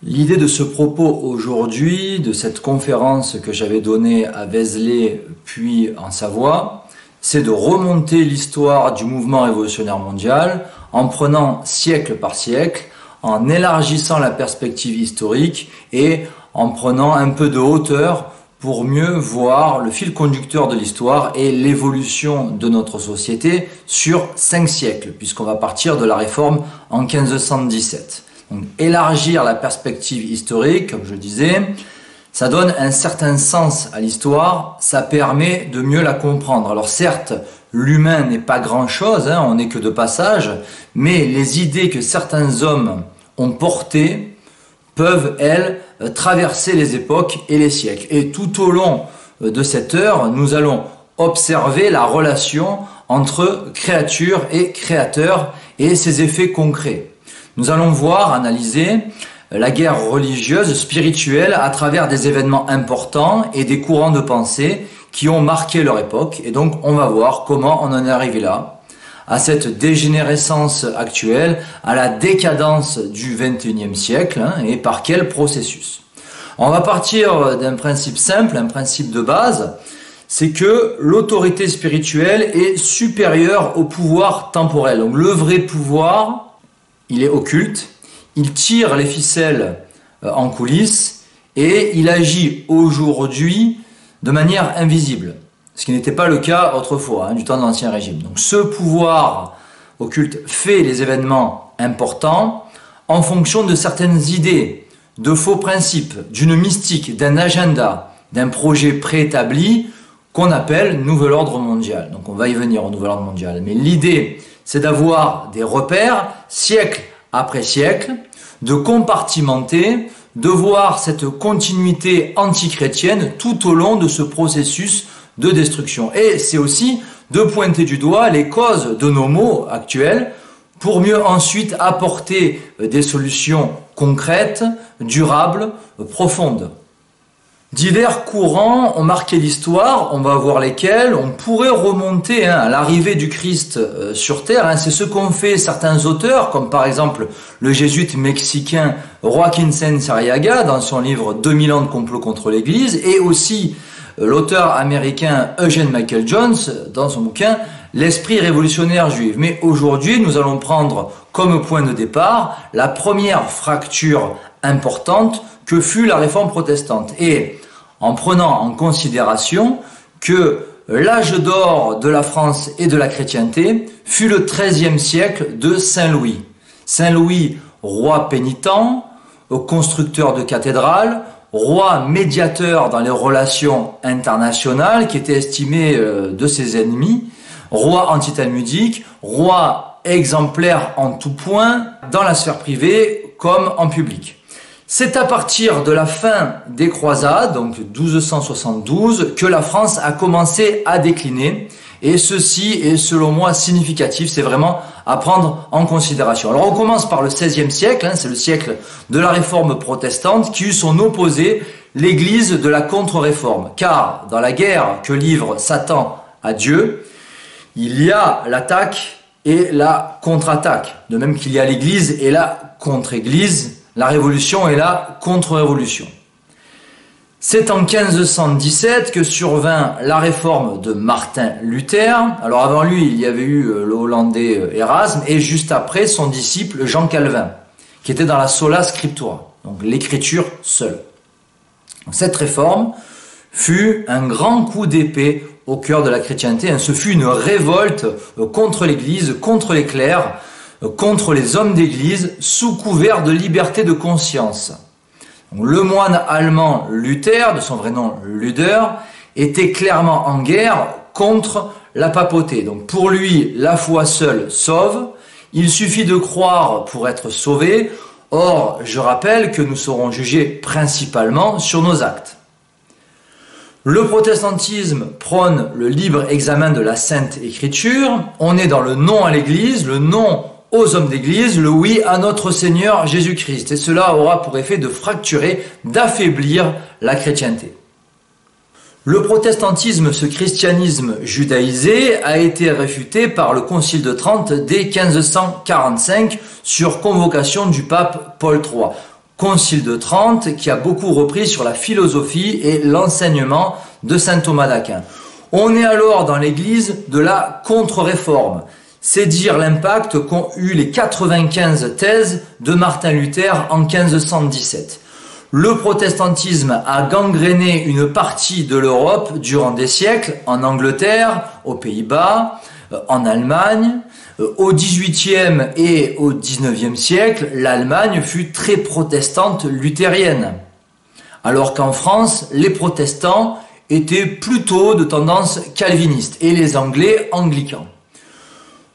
L'idée de ce propos aujourd'hui, de cette conférence que j'avais donnée à Vézelay puis en Savoie, c'est de remonter l'histoire du mouvement révolutionnaire mondial en prenant siècle par siècle, en élargissant la perspective historique et en prenant un peu de hauteur pour mieux voir le fil conducteur de l'histoire et l'évolution de notre société sur 5 siècles, puisqu'on va partir de la Réforme en 1517. Donc, élargir la perspective historique, comme je disais, ça donne un certain sens à l'histoire, ça permet de mieux la comprendre. Alors certes, l'humain n'est pas grand-chose, on n'est que de passage, mais les idées que certains hommes ont portées peuvent, elles, traverser les époques et les siècles. Et tout au long de cette heure, nous allons observer la relation entre créature et créateur et ses effets concrets. Nous allons voir, analyser la guerre religieuse, spirituelle, à travers des événements importants et des courants de pensée qui ont marqué leur époque. Et donc, on va voir comment on en est arrivé là, à cette dégénérescence actuelle, à la décadence du XXIe siècle, et par quel processus. On va partir d'un principe simple, un principe de base, c'est que l'autorité spirituelle est supérieure au pouvoir temporel. Donc, le vrai pouvoir, il est occulte, il tire les ficelles en coulisses et il agit aujourd'hui de manière invisible, ce qui n'était pas le cas autrefois, du temps de l'Ancien Régime. Donc ce pouvoir occulte fait les événements importants en fonction de certaines idées, de faux principes, d'une mystique, d'un agenda, d'un projet préétabli qu'on appelle Nouvel Ordre Mondial. Donc on va y venir au Nouvel Ordre Mondial. Mais l'idée, c'est d'avoir des repères, siècle après siècle, de compartimenter, de voir cette continuité antichrétienne tout au long de ce processus de destruction. Et c'est aussi de pointer du doigt les causes de nos maux actuels pour mieux ensuite apporter des solutions concrètes, durables, profondes. Divers courants ont marqué l'histoire, on va voir lesquels. On pourrait remonter à l'arrivée du Christ sur Terre. C'est ce qu'ont fait certains auteurs, comme par exemple le jésuite mexicain Joaquín Sáenz Arriaga dans son livre 2000 ans de complot contre l'Église, et aussi l'auteur américain Eugene Michael Jones dans son bouquin L'esprit révolutionnaire juif. Mais aujourd'hui, nous allons prendre comme point de départ la première fracture importante que fut la réforme protestante. Et en prenant en considération que l'âge d'or de la France et de la chrétienté fut le XIIIe siècle de Saint Louis. Saint Louis, roi pénitent, constructeur de cathédrales, roi médiateur dans les relations internationales, qui était estimé de ses ennemis, roi antitalmudique, roi exemplaire en tout point, dans la sphère privée comme en public. C'est à partir de la fin des croisades, donc 1272, que la France a commencé à décliner. Et ceci est selon moi significatif, c'est vraiment à prendre en considération. Alors on commence par le XVIe siècle, c'est le siècle de la réforme protestante, qui eut son opposé, l'église de la contre-réforme. Car dans la guerre que livre Satan à Dieu, il y a l'attaque et la contre-attaque. De même qu'il y a l'église et la contre-église, la révolution et la contre-révolution. C'est en 1517 que survint la réforme de Martin Luther. Alors avant lui, il y avait eu le Hollandais Erasme et juste après son disciple Jean Calvin, qui était dans la sola scriptura, donc l'écriture seule. Cette réforme fut un grand coup d'épée au cœur de la chrétienté. Ce fut une révolte contre l'Église, contre les clercs, contre les hommes d'église, sous couvert de liberté de conscience. Le moine allemand Luther, de son vrai nom Luder, était clairement en guerre contre la papauté. Donc pour lui, la foi seule sauve, il suffit de croire pour être sauvé. Or, je rappelle que nous serons jugés principalement sur nos actes. Le protestantisme prône le libre examen de la Sainte Écriture. On est dans le non à l'Église, le non aux hommes d'église, le oui à notre Seigneur Jésus-Christ. Et cela aura pour effet de fracturer, d'affaiblir la chrétienté. Le protestantisme, ce christianisme judaïsé, a été réfuté par le Concile de Trente dès 1545 sur convocation du pape Paul III. Concile de Trente, qui a beaucoup repris sur la philosophie et l'enseignement de saint Thomas d'Aquin. On est alors dans l'église de la contre-réforme. C'est dire l'impact qu'ont eu les 95 thèses de Martin Luther en 1517. Le protestantisme a gangréné une partie de l'Europe durant des siècles, en Angleterre, aux Pays-Bas, en Allemagne. Au XVIIIe et au XIXe siècle, l'Allemagne fut très protestante luthérienne, alors qu'en France, les protestants étaient plutôt de tendance calviniste et les Anglais anglicans.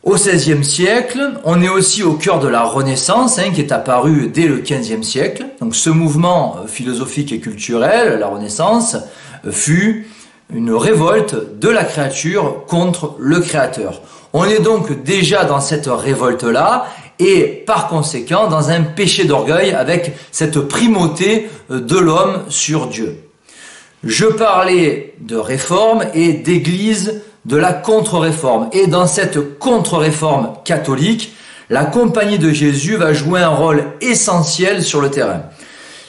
Au XVIe siècle, on est aussi au cœur de la Renaissance, qui est apparue dès le XVe siècle. Donc ce mouvement philosophique et culturel, la Renaissance, fut une révolte de la créature contre le Créateur. On est donc déjà dans cette révolte-là et par conséquent dans un péché d'orgueil avec cette primauté de l'homme sur Dieu. Je parlais de réforme et d'église de la contre-réforme. Et dans cette contre-réforme catholique, la Compagnie de Jésus va jouer un rôle essentiel sur le terrain.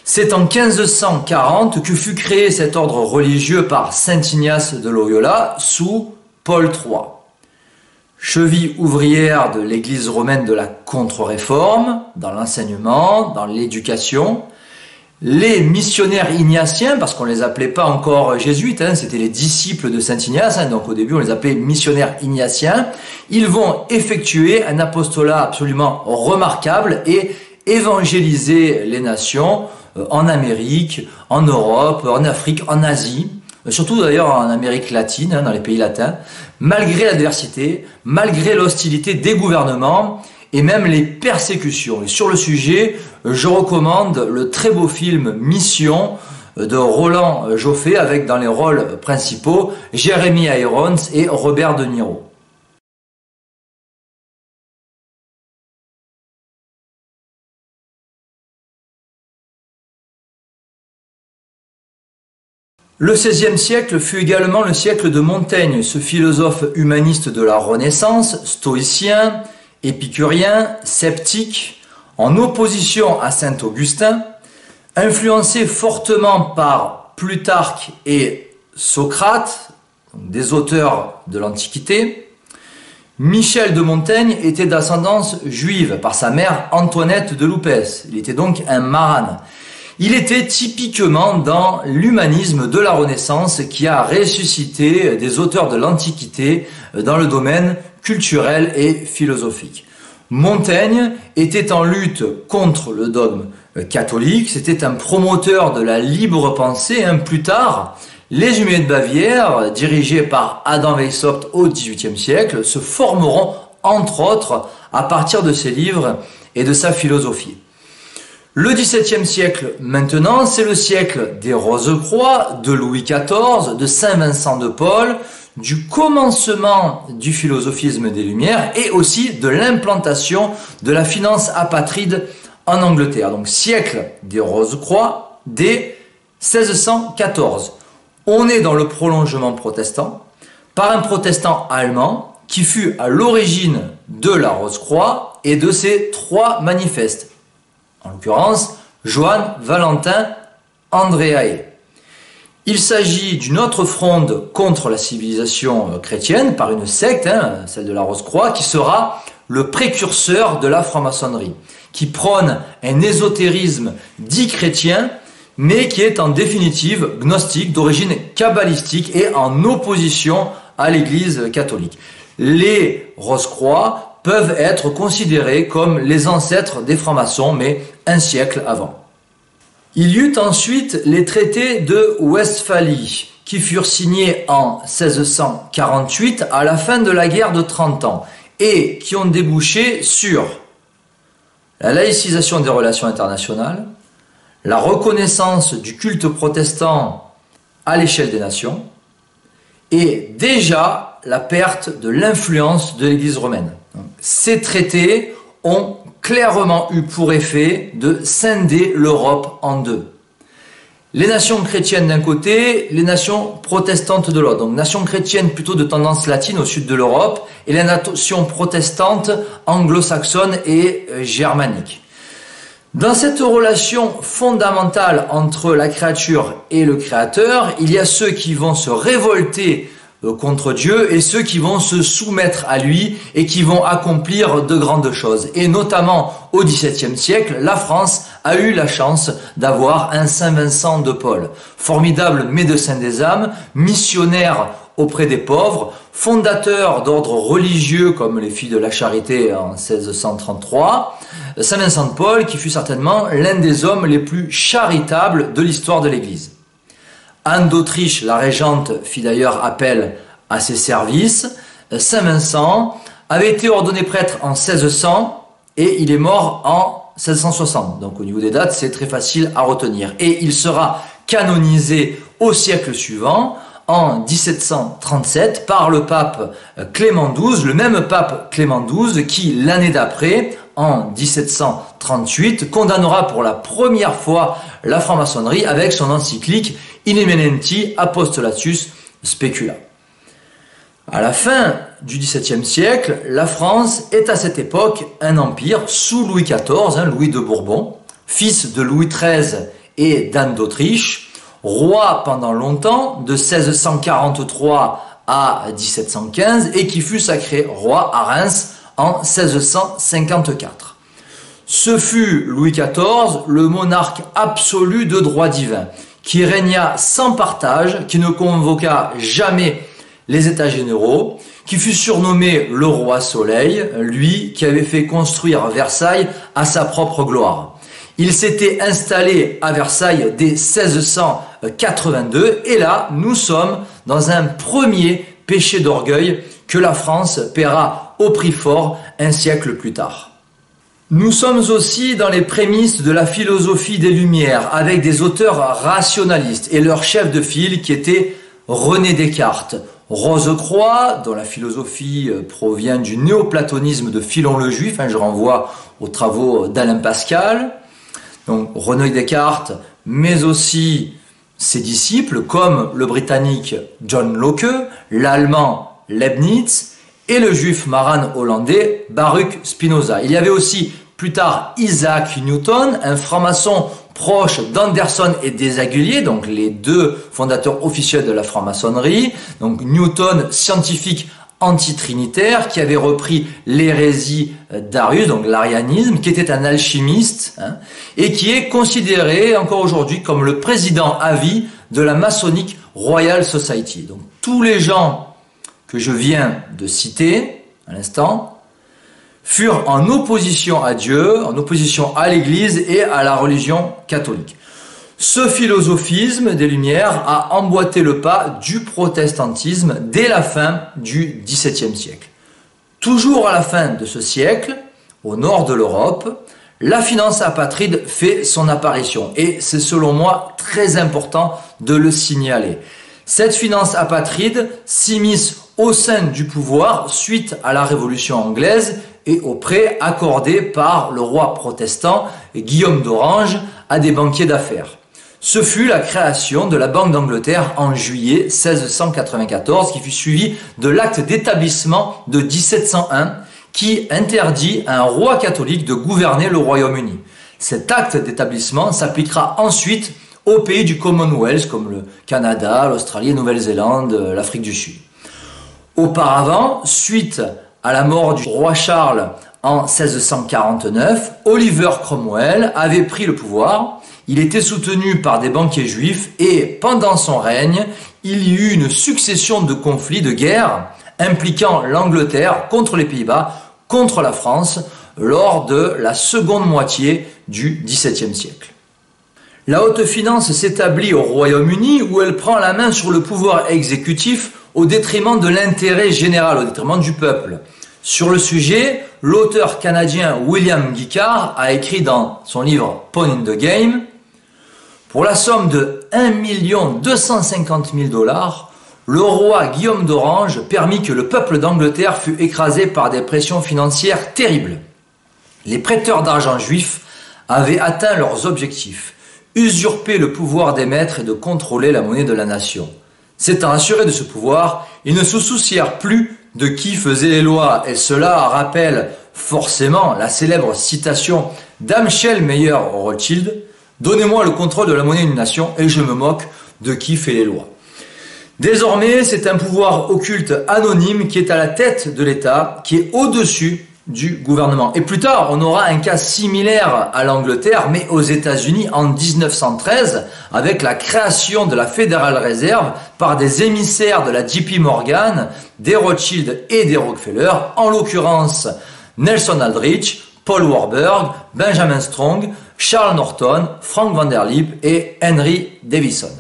C'est en 1540 que fut créé cet ordre religieux par saint Ignace de Loyola sous Paul III. Cheville ouvrière de l'église romaine de la contre-réforme, dans l'enseignement, dans l'éducation. Les missionnaires ignatiens, parce qu'on ne les appelait pas encore jésuites, c'était les disciples de saint Ignace, donc au début on les appelait missionnaires ignatiens, ils vont effectuer un apostolat absolument remarquable et évangéliser les nations en Amérique, en Europe, en Afrique, en Asie, surtout d'ailleurs en Amérique latine, dans les pays latins, malgré l'adversité, malgré l'hostilité des gouvernements, et même les persécutions. Et sur le sujet, je recommande le très beau film Mission de Roland Joffé avec dans les rôles principaux Jeremy Irons et Robert De Niro. Le XVIe siècle fut également le siècle de Montaigne, ce philosophe humaniste de la Renaissance, stoïcien, épicurien, sceptique, en opposition à saint Augustin, influencé fortement par Plutarque et Socrate, des auteurs de l'Antiquité. Michel de Montaigne était d'ascendance juive par sa mère Antoinette de Loupès. Il était donc un marane. Il était typiquement dans l'humanisme de la Renaissance qui a ressuscité des auteurs de l'Antiquité dans le domaine culturel et philosophique. Montaigne était en lutte contre le dogme catholique, c'était un promoteur de la libre pensée. Plus tard, les Humiers de Bavière, dirigés par Adam Weishaupt au XVIIIe siècle, se formeront entre autres à partir de ses livres et de sa philosophie. Le XVIIe siècle maintenant, c'est le siècle des Rose-Croix, de Louis XIV, de Saint Vincent de Paul, du commencement du philosophisme des Lumières et aussi de l'implantation de la finance apatride en Angleterre. Donc siècle des Rose-Croix dès 1614. On est dans le prolongement protestant par un protestant allemand qui fut à l'origine de la Rose-Croix et de ses trois manifestes. En l'occurrence, Johann Valentin Andreae. Il s'agit d'une autre fronde contre la civilisation chrétienne par une secte, celle de la Rose-Croix, qui sera le précurseur de la franc-maçonnerie, qui prône un ésotérisme dit chrétien, mais qui est en définitive gnostique, d'origine kabbalistique et en opposition à l'Église catholique. Les Rose-Croix peuvent être considérés comme les ancêtres des francs-maçons, mais un siècle avant. Il y eut ensuite les traités de Westphalie, qui furent signés en 1648 à la fin de la guerre de 30 ans, et qui ont débouché sur la laïcisation des relations internationales, la reconnaissance du culte protestant à l'échelle des nations, et déjà la perte de l'influence de l'Église romaine. Ces traités ont clairement eu pour effet de scinder l'Europe en deux. Les nations chrétiennes d'un côté, les nations protestantes de l'autre. Donc nations chrétiennes plutôt de tendance latine au sud de l'Europe et les nations protestantes anglo-saxonnes et germaniques. Dans cette relation fondamentale entre la créature et le créateur, il y a ceux qui vont se révolter contre Dieu et ceux qui vont se soumettre à lui et qui vont accomplir de grandes choses. Et notamment au XVIIe siècle, la France a eu la chance d'avoir un Saint Vincent de Paul, formidable médecin des âmes, missionnaire auprès des pauvres, fondateur d'ordres religieux comme les Filles de la Charité en 1633, Saint Vincent de Paul qui fut certainement l'un des hommes les plus charitables de l'histoire de l'Église. Anne d'Autriche, la régente, fit d'ailleurs appel à ses services. Saint Vincent avait été ordonné prêtre en 1600 et il est mort en 1660. Donc au niveau des dates, c'est très facile à retenir. Et il sera canonisé au siècle suivant, en 1737, par le pape Clément XII, le même pape Clément XII qui, l'année d'après, en 1738, condamnera pour la première fois la franc-maçonnerie avec son encyclique In Eminenti Apostolatus Specula. À la fin du XVIIe siècle, la France est à cette époque un empire sous Louis XIV, Louis de Bourbon, fils de Louis XIII et d'Anne d'Autriche, roi pendant longtemps, de 1643 à 1715, et qui fut sacré roi à Reims en 1654. Ce fut Louis XIV, le monarque absolu de droit divin, qui régna sans partage, qui ne convoqua jamais les États généraux, qui fut surnommé le roi Soleil, lui qui avait fait construire Versailles à sa propre gloire. Il s'était installé à Versailles dès 1682 et là, nous sommes dans un premier péché d'orgueil que la France paiera au prix fort un siècle plus tard. Nous sommes aussi dans les prémices de la philosophie des Lumières avec des auteurs rationalistes et leur chef de file qui était René Descartes. Rose-Croix, dont la philosophie provient du néoplatonisme de Philon le Juif, je renvoie aux travaux d'Alain Pascal. Donc René Descartes, mais aussi ses disciples comme le britannique John Locke, l'allemand Leibniz et le juif maran hollandais Baruch Spinoza. Il y avait aussi plus tard Isaac Newton, un franc-maçon proche d'Anderson et des Aguiliers, donc les deux fondateurs officiels de la franc-maçonnerie. Donc Newton, scientifique antitrinitaire, qui avait repris l'hérésie d'Arius, donc l'arianisme, qui était un alchimiste, et qui est considéré encore aujourd'hui comme le président à vie de la Masonic Royal Society. Donc tous les gens que je viens de citer à l'instant furent en opposition à Dieu, en opposition à l'Église et à la religion catholique. Ce philosophisme des Lumières a emboîté le pas du protestantisme dès la fin du XVIIe siècle. Toujours à la fin de ce siècle, au nord de l'Europe, la finance apatride fait son apparition et c'est selon moi très important de le signaler. Cette finance apatride s'immisce au sein du pouvoir suite à la Révolution anglaise et au prêt accordé par le roi protestant Guillaume d'Orange à des banquiers d'affaires. Ce fut la création de la Banque d'Angleterre en juillet 1694 qui fut suivie de l'acte d'établissement de 1701 qui interdit à un roi catholique de gouverner le Royaume-Uni. Cet acte d'établissement s'appliquera ensuite aux pays du Commonwealth comme le Canada, l'Australie, la Nouvelle-Zélande, l'Afrique du Sud. Auparavant, suite à la mort du roi Charles en 1649, Oliver Cromwell avait pris le pouvoir. Il était soutenu par des banquiers juifs et pendant son règne, il y eut une succession de conflits, de guerres impliquant l'Angleterre contre les Pays-Bas, contre la France, lors de la seconde moitié du XVIIe siècle. La haute finance s'établit au Royaume-Uni où elle prend la main sur le pouvoir exécutif au détriment de l'intérêt général, au détriment du peuple. Sur le sujet, l'auteur canadien William Guicard a écrit dans son livre Pawn in the Game: pour la somme de 1 250 000 $, le roi Guillaume d'Orange permit que le peuple d'Angleterre fût écrasé par des pressions financières terribles. Les prêteurs d'argent juifs avaient atteint leurs objectifs, usurper le pouvoir des maîtres et de contrôler la monnaie de la nation. S'étant assurés de ce pouvoir, ils ne se soucièrent plus de qui faisait les lois, et cela rappelle forcément la célèbre citation D'Amschel Meyer Rothschild, donnez-moi le contrôle de la monnaie d'une nation et je me moque de qui fait les lois. Désormais, c'est un pouvoir occulte anonyme qui est à la tête de l'État, qui est au-dessus du gouvernement. Et plus tard, on aura un cas similaire à l'Angleterre, mais aux États-Unis en 1913, avec la création de la Federal Reserve par des émissaires de la JP Morgan, des Rothschild et des Rockefeller, en l'occurrence Nelson Aldrich, Paul Warburg, Benjamin Strong, Charles Norton, Frank Vanderlip et Henry Davison.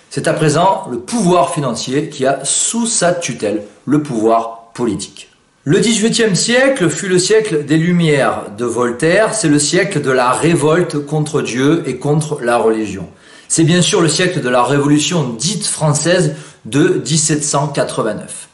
C'est à présent le pouvoir financier qui a sous sa tutelle le pouvoir politique. Le XVIIIe siècle fut le siècle des Lumières de Voltaire, c'est le siècle de la révolte contre Dieu et contre la religion. C'est bien sûr le siècle de la Révolution dite française de 1789.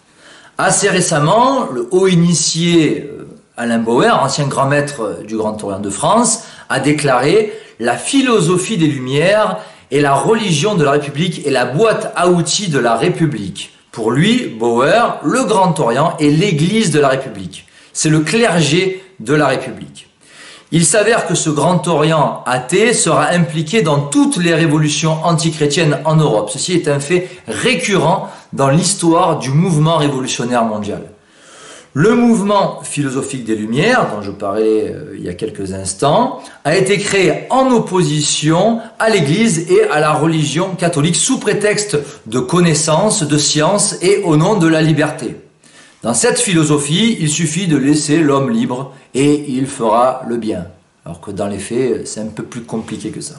Assez récemment, le haut initié Alain Bauer, ancien grand maître du Grand Orient de France, a déclaré « La philosophie des Lumières est la religion de la République et la boîte à outils de la République ». Pour lui, Bauer, le Grand Orient est l'Église de la République. C'est le clergé de la République. Il s'avère que ce Grand Orient athée sera impliqué dans toutes les révolutions antichrétiennes en Europe. Ceci est un fait récurrent dans l'histoire du mouvement révolutionnaire mondial. Le mouvement philosophique des Lumières, dont je parlais il y a quelques instants, a été créé en opposition à l'Église et à la religion catholique sous prétexte de connaissance, de science et au nom de la liberté. Dans cette philosophie, il suffit de laisser l'homme libre et il fera le bien. Alors que dans les faits, c'est un peu plus compliqué que ça.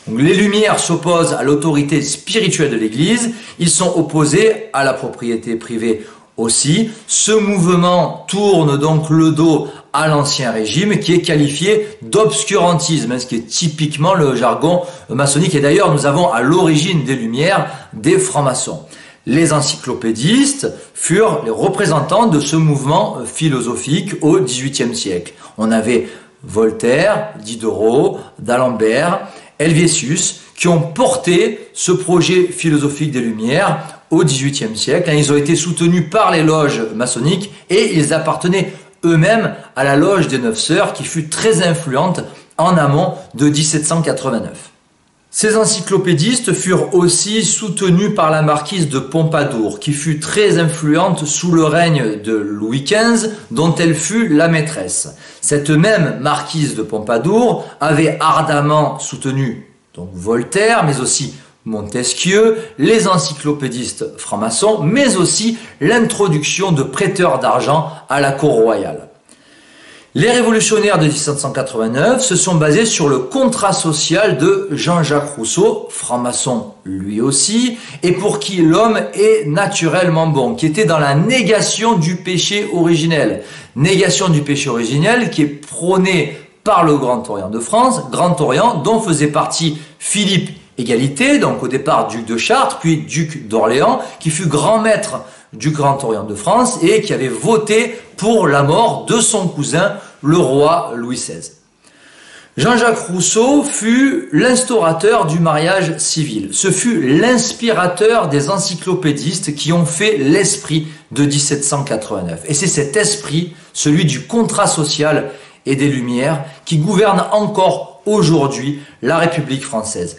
Donc, les Lumières s'opposent à l'autorité spirituelle de l'Église, ils sont opposés à la propriété privée aussi. Ce mouvement tourne donc le dos à l'Ancien Régime qui est qualifié d'obscurantisme, ce qui est typiquement le jargon maçonnique. Et d'ailleurs, nous avons à l'origine des Lumières des francs-maçons. Les encyclopédistes furent les représentants de ce mouvement philosophique au XVIIIe siècle. On avait Voltaire, Diderot, d'Alembert, Helvétius, qui ont porté ce projet philosophique des Lumières au XVIIIe siècle. Ils ont été soutenus par les loges maçonniques et ils appartenaient eux-mêmes à la loge des Neuf Sœurs qui fut très influente en amont de 1789. Ces encyclopédistes furent aussi soutenus par la marquise de Pompadour, qui fut très influente sous le règne de Louis XV, dont elle fut la maîtresse. Cette même marquise de Pompadour avait ardemment soutenu donc Voltaire, mais aussi Montesquieu, les encyclopédistes francs-maçons, mais aussi l'introduction de prêteurs d'argent à la cour royale. Les révolutionnaires de 1789 se sont basés sur le contrat social de Jean-Jacques Rousseau, franc-maçon lui aussi, et pour qui l'homme est naturellement bon, qui était dans la négation du péché originel. Négation du péché originel qui est prônée par le Grand Orient de France, Grand Orient dont faisait partie Philippe Égalité, donc au départ duc de Chartres, puis duc d'Orléans, qui fut grand maître du Grand Orient de France et qui avait voté pour la mort de son cousin, le roi Louis XVI. Jean-Jacques Rousseau fut l'instaurateur du mariage civil. Ce fut l'inspirateur des encyclopédistes qui ont fait l'esprit de 1789. Et c'est cet esprit, celui du contrat social et des Lumières, qui gouverne encore aujourd'hui la République française.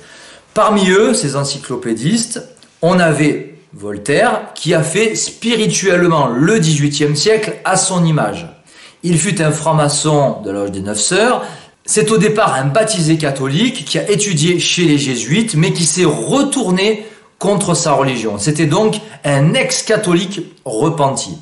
Parmi eux, ces encyclopédistes, on avait Voltaire, qui a fait spirituellement le XVIIIe siècle à son image. Il fut un franc-maçon de la loge des Neuf Sœurs. C'est au départ un baptisé catholique qui a étudié chez les jésuites, mais qui s'est retourné contre sa religion. C'était donc un ex-catholique repenti.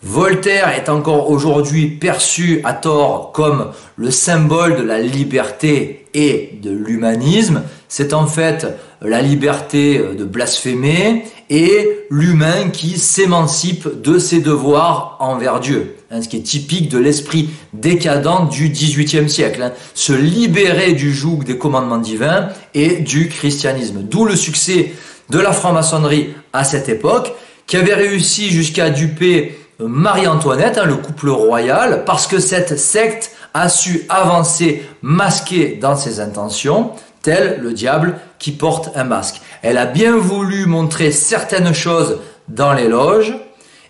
Voltaire est encore aujourd'hui perçu à tort comme le symbole de la liberté et de l'humanisme. C'est en fait la liberté de blasphémer et l'humain qui s'émancipe de ses devoirs envers Dieu. Ce qui est typique de l'esprit décadent du XVIIIe siècle. Se libérer du joug des commandements divins et du christianisme. D'où le succès de la franc-maçonnerie à cette époque, qui avait réussi jusqu'à duper Marie-Antoinette, le couple royal, parce que cette secte a su avancer masquée dans ses intentions, tel le diable qui porte un masque. Elle a bien voulu montrer certaines choses dans les loges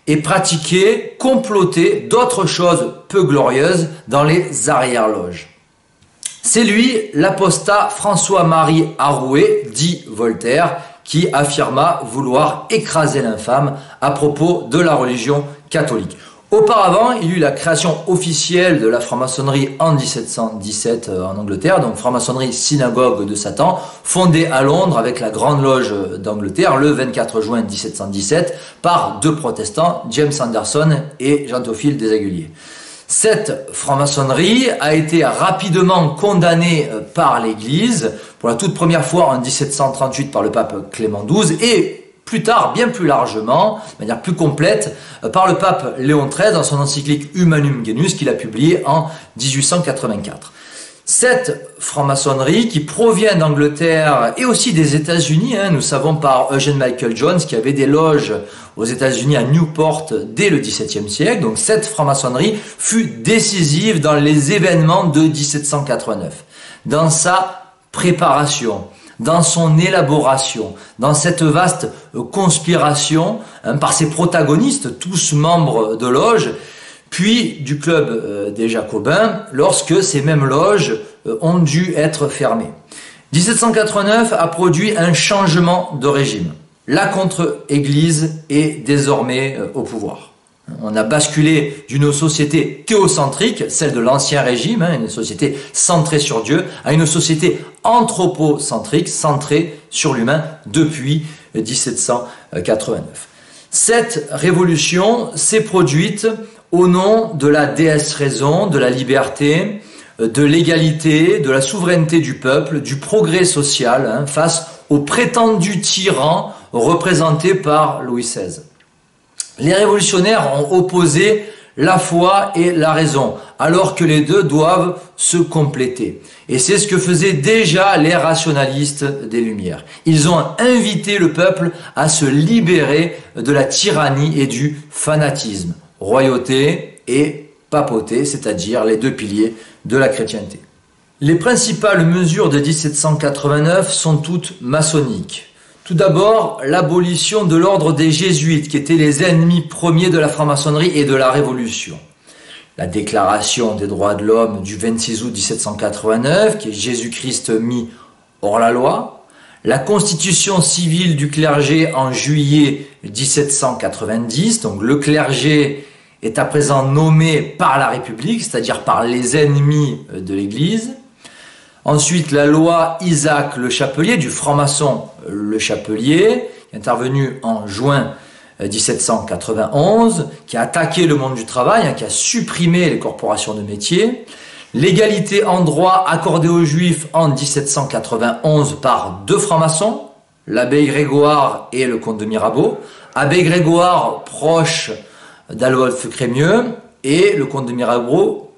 et pratiquer, comploter d'autres choses peu glorieuses dans les arrière-loges. C'est lui, l'apostat François-Marie Arouet, dit Voltaire, qui affirma vouloir écraser l'infâme à propos de la religion catholique. Auparavant, il y eut la création officielle de la franc-maçonnerie en 1717 en Angleterre, donc franc-maçonnerie synagogue de Satan, fondée à Londres avec la Grande Loge d'Angleterre le 24 juin 1717 par deux protestants, James Anderson et Jean-Théophile Desaguliers. Cette franc-maçonnerie a été rapidement condamnée par l'Église, pour la toute première fois en 1738 par le pape Clément XII, et plus tard, bien plus largement, de manière plus complète, par le pape Léon XIII dans son encyclique Humanum Genus qu'il a publié en 1884. Cette franc-maçonnerie qui provient d'Angleterre et aussi des États-Unis, nous savons par Eugene Michael Jones qui avait des loges aux États-Unis à Newport dès le XVIIe siècle, donc cette franc-maçonnerie fut décisive dans les événements de 1789, dans sa préparation, dans son élaboration, dans cette vaste conspiration par ses protagonistes, tous membres de loges, puis du club des Jacobins, lorsque ces mêmes loges ont dû être fermées. 1789 a produit un changement de régime. La contre-église est désormais au pouvoir. On a basculé d'une société théocentrique, celle de l'ancien régime, une société centrée sur Dieu, à une société anthropocentrique, centrée sur l'humain depuis 1789. Cette révolution s'est produite au nom de la déesse raison, de la liberté, de l'égalité, de la souveraineté du peuple, du progrès social, face au prétendu tyran représenté par Louis XVI. Les révolutionnaires ont opposé la foi et la raison, alors que les deux doivent se compléter. Et c'est ce que faisaient déjà les rationalistes des Lumières. Ils ont invité le peuple à se libérer de la tyrannie et du fanatisme, royauté et papauté, c'est-à-dire les deux piliers de la chrétienté. Les principales mesures de 1789 sont toutes maçonniques. Tout d'abord, l'abolition de l'ordre des Jésuites, qui étaient les ennemis premiers de la franc-maçonnerie et de la Révolution. La déclaration des droits de l'homme du 26 août 1789, qui est Jésus-Christ mis hors la loi. La constitution civile du clergé en juillet 1790, donc le clergé est à présent nommé par la République, c'est-à-dire par les ennemis de l'Église. Ensuite, la loi Isaac Le Chapelier, du franc-maçon Le Chapelier, qui est intervenu en juin 1791, qui a attaqué le monde du travail, qui a supprimé les corporations de métiers. L'égalité en droit accordée aux Juifs en 1791 par deux francs-maçons, l'abbé Grégoire et le comte de Mirabeau. Abbé Grégoire proche d'Adolphe Crémieux et le comte de Mirabeau,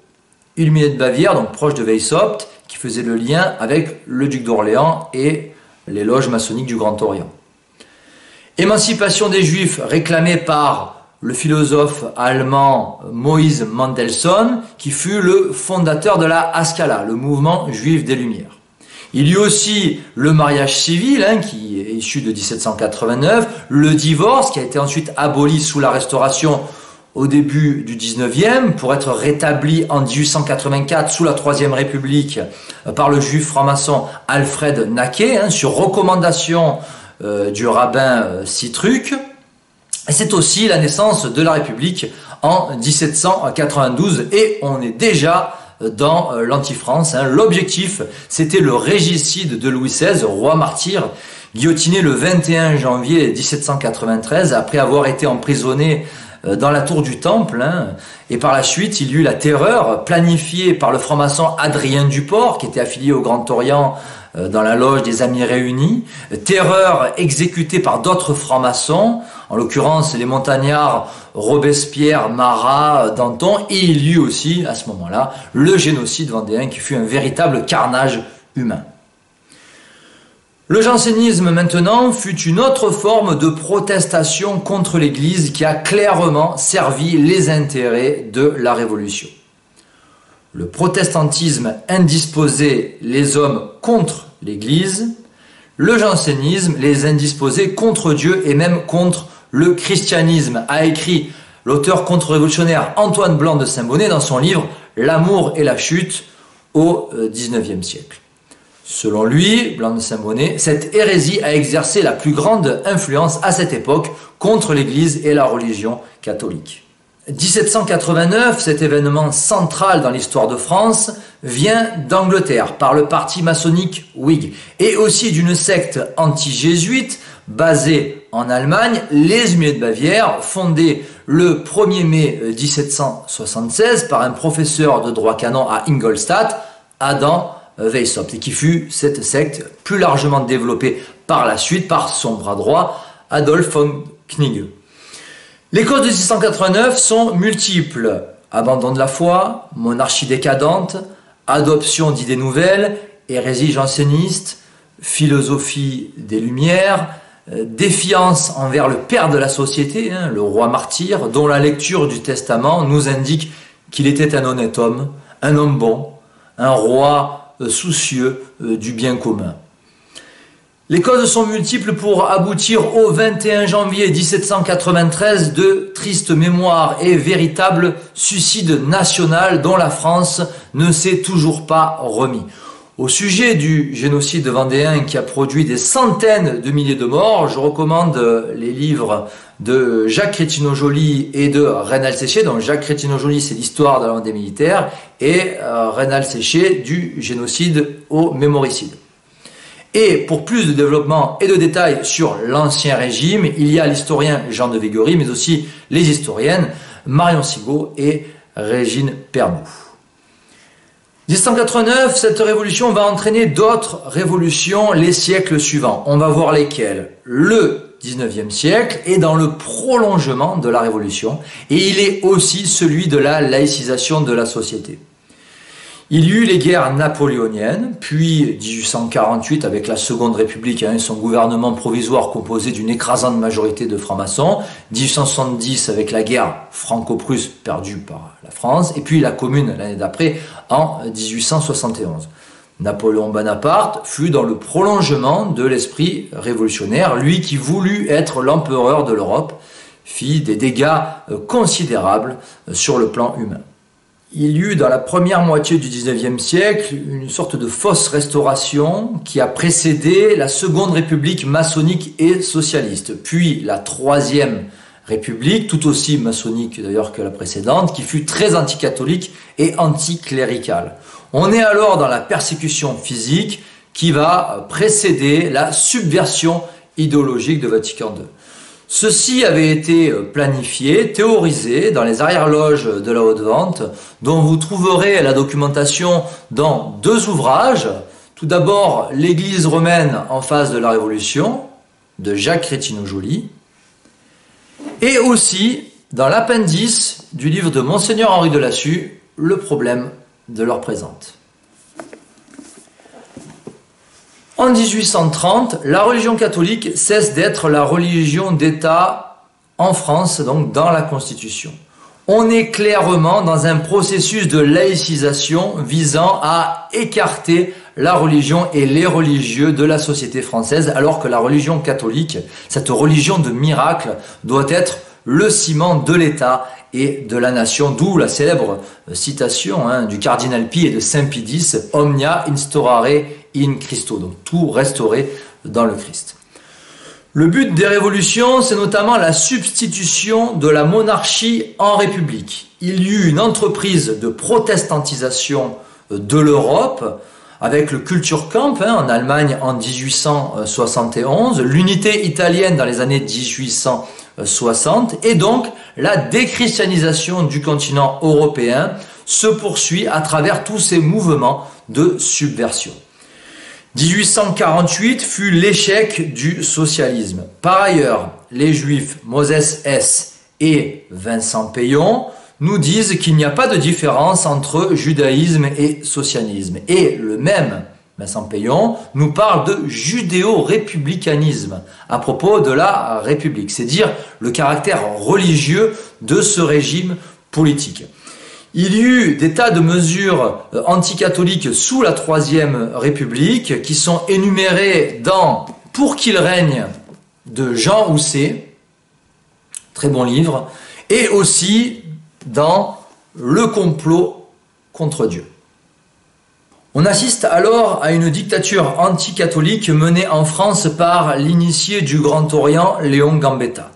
illuminé de Bavière, donc proche de Weishaupt, qui faisait le lien avec le duc d'Orléans et les loges maçonniques du Grand Orient. Émancipation des Juifs réclamée par le philosophe allemand Moïse Mendelssohn, qui fut le fondateur de la Haskalah, le mouvement juif des Lumières. Il y eut aussi le mariage civil, qui est issu de 1789, le divorce, qui a été ensuite aboli sous la Restauration au début du 19e, pour être rétabli en 1884 sous la Troisième République par le juif franc-maçon Alfred Naquet, sur recommandation du rabbin Citruc. Et c'est aussi la naissance de la République en 1792, et on est déjà dans l'anti-France. L'objectif, c'était le régicide de Louis XVI, roi martyr, guillotiné le 21 janvier 1793, après avoir été emprisonné dans la tour du Temple, et par la suite il y eut la terreur planifiée par le franc-maçon Adrien Duport, qui était affilié au Grand Orient dans la loge des Amis Réunis, terreur exécutée par d'autres francs-maçons, en l'occurrence les montagnards Robespierre, Marat, Danton, et il y eut aussi à ce moment-là le génocide vendéen, qui fut un véritable carnage humain. Le jansénisme, maintenant, fut une autre forme de protestation contre l'Église qui a clairement servi les intérêts de la Révolution. Le protestantisme indisposait les hommes contre l'Église, le jansénisme les indisposait contre Dieu et même contre le christianisme, a écrit l'auteur contre-révolutionnaire Antoine Blanc de Saint-Bonnet dans son livre « L'amour et la chute », au XIXe siècle. Selon lui, Blanc de Saint-Bonnet, cette hérésie a exercé la plus grande influence à cette époque contre l'Église et la religion catholique. 1789, cet événement central dans l'histoire de France, vient d'Angleterre par le parti maçonnique Whig et aussi d'une secte anti-jésuite basée en Allemagne, les Humiliés de Bavière, fondée le 1er mai 1776 par un professeur de droit canon à Ingolstadt, Adam Weishaupt, et qui fut cette secte plus largement développée par la suite par son bras droit, Adolf von Knigge. Les causes de 1689 sont multiples. Abandon de la foi, monarchie décadente, adoption d'idées nouvelles, hérésie janséniste, philosophie des Lumières, défiance envers le père de la société, le roi martyr, dont la lecture du testament nous indique qu'il était un honnête homme, un homme bon, un roi soucieux du bien commun. Les causes sont multiples pour aboutir au 21 janvier 1793 de tristes mémoires et véritable suicide national dont la France ne s'est toujours pas remis. Au sujet du génocide vendéen qui a produit des centaines de milliers de morts, je recommande les livres de Jacques Crétinaux-Joly et de Reynald Séché. Donc Jacques Crétinaux-Joly, c'est l'histoire de la Vendée militaire, et Reynald Séché du génocide au mémoricide. Et pour plus de développement et de détails sur l'Ancien Régime, il y a l'historien Jean de Véguerie, mais aussi les historiennes Marion Sigaud et Régine Pernoud. 1789, cette révolution va entraîner d'autres révolutions les siècles suivants. On va voir lesquelles. Le 19e siècle est dans le prolongement de la révolution et il est aussi celui de la laïcisation de la société. Il y eut les guerres napoléoniennes, puis 1848 avec la Seconde République et son gouvernement provisoire composé d'une écrasante majorité de francs-maçons, 1870 avec la guerre franco-prusse perdue par la France, et puis la Commune l'année d'après en 1871. Napoléon Bonaparte fut dans le prolongement de l'esprit révolutionnaire, lui qui voulut être l'empereur de l'Europe, fit des dégâts considérables sur le plan humain. Il y eut dans la première moitié du XIXe siècle une sorte de fausse restauration qui a précédé la Seconde République maçonnique et socialiste, puis la Troisième République, tout aussi maçonnique d'ailleurs que la précédente, qui fut très anticatholique et anticléricale. On est alors dans la persécution physique qui va précéder la subversion idéologique de Vatican II. Ceci avait été planifié, théorisé dans les arrière-loges de la Haute-Vente, dont vous trouverez la documentation dans deux ouvrages. Tout d'abord, l'Église romaine en face de la Révolution, de Jacques Crétinaux-Joly, et aussi dans l'appendice du livre de Monseigneur Henri de Lassus, Le problème de l'heure présente. En 1830, la religion catholique cesse d'être la religion d'État en France, donc dans la Constitution. On est clairement dans un processus de laïcisation visant à écarter la religion et les religieux de la société française, alors que la religion catholique, cette religion de miracle, doit être le ciment de l'État et de la nation, d'où la célèbre citation du cardinal Pie et de Saint Pie X, « Omnia instaurare in Christo », donc tout restaurer dans le Christ. Le but des révolutions, c'est notamment la substitution de la monarchie en république. Il y eut une entreprise de protestantisation de l'Europe, avec le Kulturkampf en Allemagne en 1871, l'unité italienne dans les années 1860, et donc la déchristianisation du continent européen se poursuit à travers tous ces mouvements de subversion. 1848 fut l'échec du socialisme. Par ailleurs, les juifs Moses Hess et Vincent Peillon nous disent qu'il n'y a pas de différence entre judaïsme et socialisme. Et le même Vincent Peillon nous parle de judéo-républicanisme à propos de la République, c'est dire le caractère religieux de ce régime politique. Il y eut des tas de mesures anticatholiques sous la Troisième République qui sont énumérées dans « Pour qu'il règne » de Jean Housset, très bon livre, et aussi dans « Le complot contre Dieu ». On assiste alors à une dictature anticatholique menée en France par l'initié du Grand Orient, Léon Gambetta.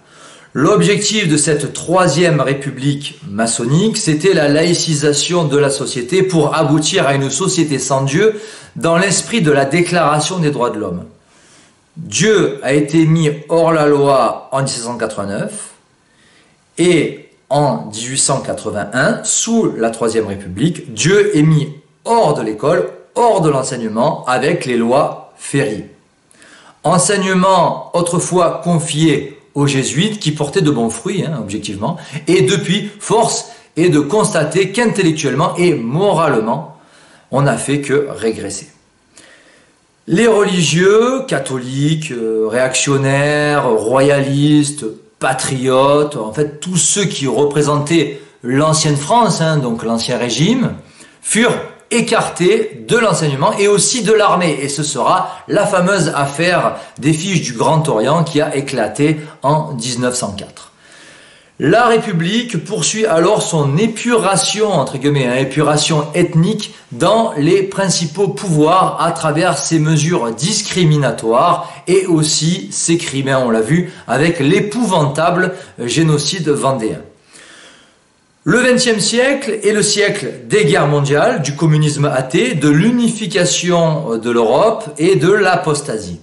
L'objectif de cette troisième république maçonnique, c'était la laïcisation de la société pour aboutir à une société sans Dieu dans l'esprit de la Déclaration des droits de l'homme. Dieu a été mis hors la loi en 1789 et en 1881, sous la Troisième République, Dieu est mis hors de l'école, hors de l'enseignement avec les lois Ferry. Enseignement autrefois confié aux jésuites qui portaient de bons fruits, objectivement, et depuis, force est de constater qu'intellectuellement et moralement, on n'a fait que régresser. Les religieux, catholiques, réactionnaires, royalistes, patriotes, en fait tous ceux qui représentaient l'ancienne France, donc l'ancien régime, furent écartés de l'enseignement et aussi de l'armée. Et ce sera la fameuse affaire des fiches du Grand Orient qui a éclaté en 1904. La République poursuit alors son épuration, entre guillemets, épuration ethnique dans les principaux pouvoirs à travers ses mesures discriminatoires et aussi ses crimes, on l'a vu, avec l'épouvantable génocide vendéen. Le XXe siècle est le siècle des guerres mondiales, du communisme athée, de l'unification de l'Europe et de l'apostasie.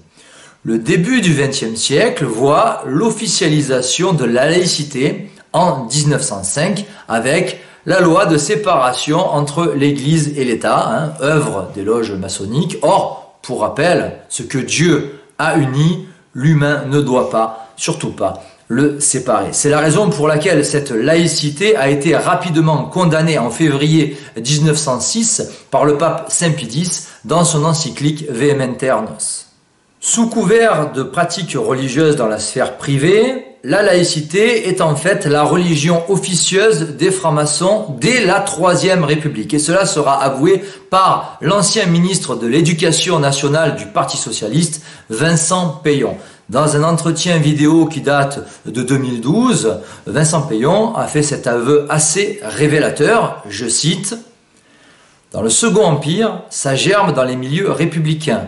Le début du XXe siècle voit l'officialisation de la laïcité en 1905 avec la loi de séparation entre l'Église et l'État, œuvre des loges maçonniques. Or, pour rappel, ce que Dieu a uni, l'humain ne doit pas, surtout pas, le séparer. C'est la raison pour laquelle cette laïcité a été rapidement condamnée en février 1906 par le pape Saint Pie X dans son encyclique Vehementer Nos. Sous couvert de pratiques religieuses dans la sphère privée, la laïcité est en fait la religion officieuse des francs-maçons dès la Troisième République. Et cela sera avoué par l'ancien ministre de l'Éducation nationale du Parti socialiste, Vincent Peillon. Dans un entretien vidéo qui date de 2012, Vincent Peillon a fait cet aveu assez révélateur, je cite, « Dans le Second Empire, ça germe dans les milieux républicains,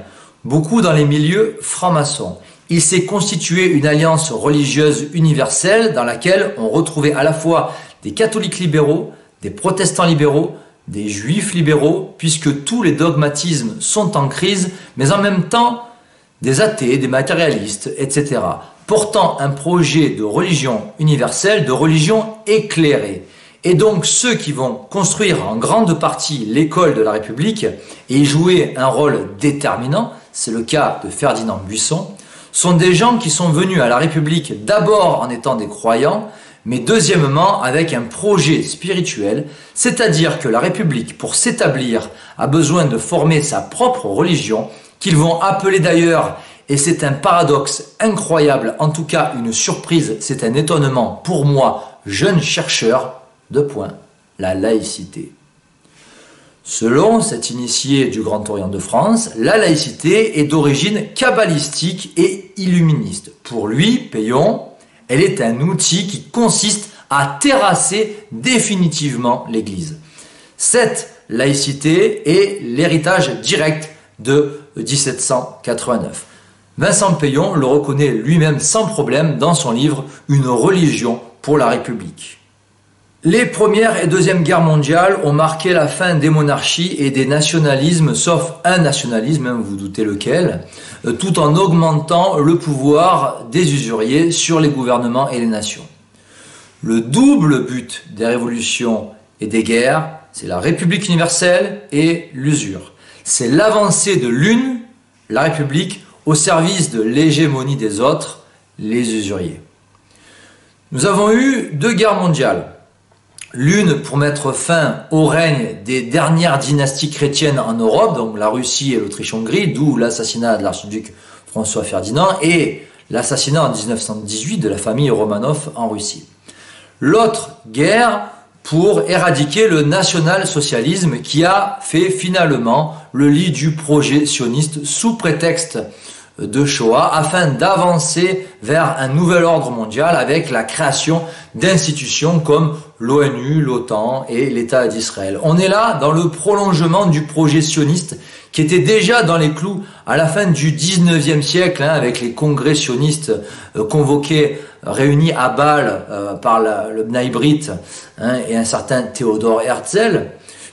beaucoup dans les milieux francs-maçons. Il s'est constitué une alliance religieuse universelle dans laquelle on retrouvait à la fois des catholiques libéraux, des protestants libéraux, des juifs libéraux, puisque tous les dogmatismes sont en crise, mais en même temps des athées, des matérialistes, etc., portant un projet de religion universelle, de religion éclairée. Et donc ceux qui vont construire en grande partie l'école de la République et y jouer un rôle déterminant, c'est le cas de Ferdinand Buisson, sont des gens qui sont venus à la République d'abord en étant des croyants, mais deuxièmement avec un projet spirituel, c'est-à-dire que la République, pour s'établir, a besoin de former sa propre religion, qu'ils vont appeler d'ailleurs, et c'est un paradoxe incroyable, en tout cas une surprise, c'est un étonnement pour moi, jeune chercheur, la laïcité. Selon cet initié du Grand Orient de France, la laïcité est d'origine kabbalistique et illuministe. Pour lui, Peillon, elle est un outil qui consiste à terrasser définitivement l'Église. Cette laïcité est l'héritage direct de 1789. Vincent Peillon le reconnaît lui-même sans problème dans son livre « Une religion pour la République ». Les premières et deuxièmes guerres mondiales ont marqué la fin des monarchies et des nationalismes, sauf un nationalisme, vous vous doutez lequel, tout en augmentant le pouvoir des usuriers sur les gouvernements et les nations. Le double but des révolutions et des guerres, c'est la République universelle et l'usure. C'est l'avancée de l'une, la République, au service de l'hégémonie des autres, les usuriers. Nous avons eu deux guerres mondiales. L'une pour mettre fin au règne des dernières dynasties chrétiennes en Europe, donc la Russie et l'Autriche-Hongrie, d'où l'assassinat de l'archiduc François Ferdinand et l'assassinat en 1918 de la famille Romanov en Russie. L'autre guerre pour éradiquer le national-socialisme qui a fait finalement le lit du projet sioniste sous prétexte de Shoah afin d'avancer vers un nouvel ordre mondial avec la création d'institutions comme l'ONU, l'OTAN et l'État d'Israël. On est là dans le prolongement du projet sioniste qui était déjà dans les clous à la fin du 19e siècle avec les congrès sionistes convoqués, réunis à Bâle par le Bnai Brit et un certain Théodore Herzl.